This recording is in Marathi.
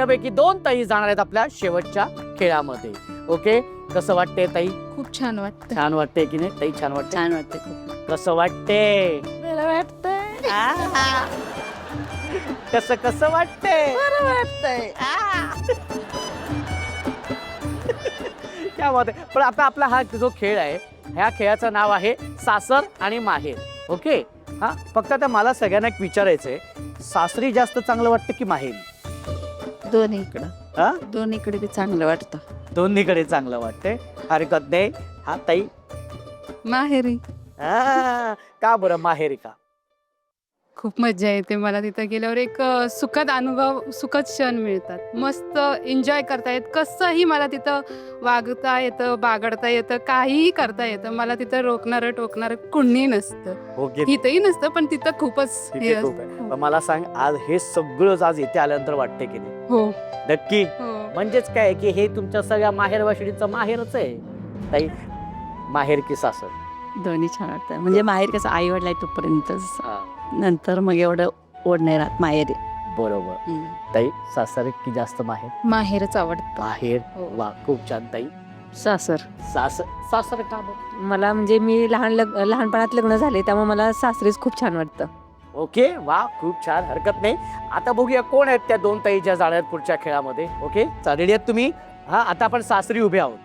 त्यापैकी 2 ताई जाणार आहेत आपल्या शेवटच्या खेळामध्ये. ओके, कसं वाटतंय ताई? खूप छान वाटतं. छान वाटतंय की नाही ताई? छान वाटतंय. छान वाटतं खूप. कसं वाटतंय? बरं वाटतंय. कसं कसं वाटतंय? बरं वाटतंय. क्या बात आहे. पण आता आपला हा जो खेळ आहे, ह्या खेळाचं नाव आहे सासर आणि माहेर. ओके, हा फक्त आता मला सगळ्यांना एक विचारायचंय, सासरी जास्त चांगलं वाटतं की माहेरी? दोन्हीकडं. हा, दोन्हीकडे बी चांगलं वाटतं. दोन्हीकडे चांगलं वाटतंय. हरकत नाही. हा ताई? माहेरी का बरं माहेरी का? खूप मज्जा येते मला तिथं गेल्यावर. एक सुखद अनुभव, सुखद क्षण मिळतात. मस्त एन्जॉय करता येत. कसंही मला तिथं वागता येतं, बागडता येतं, काहीही करता येतं. मला तिथं रोखणारं टोकणारं कुणी नसतं. ओके, इथंही नसतं, पण तिथं खूपच हे तिथे खूप आहे. पण मला सांग, आज हे सगळं आज इथे आल्यानंतर वाटतंय की नाही? हो नक्की. हो. म्हणजेच काय की हे तुमच्या सगळ्या माहेर वाशिडीचं माहेरच आहे ताई. माहेर की सासर? दोन्ही छान वाटतं. म्हणजे माहेर कसं आई वडील आहे तोपर्यंतच, हा, नंतर मग एवढं ओढ नाही राहत माहेरी. बरोबर. ताई, सासर की जास्त माहेर? माहेरच आवडतं. माहेर. हो. वा, खूप छान ताई. सासर. सासर. सासर का बरं? मला म्हणजे मी लहानपणात लग्न झाले त्यामुळे मला सासरीच खूप छान वाटतं. ओके, वा, खूप छान. हरकत नाही. आता बघूया कोण आहेत त्या 2 ताई ज्या जाणार आहेत पुढच्या खेळामध्ये. ओके, रेडी आहेत तुम्ही? हा, आता आपण सासरी उभे आहोत.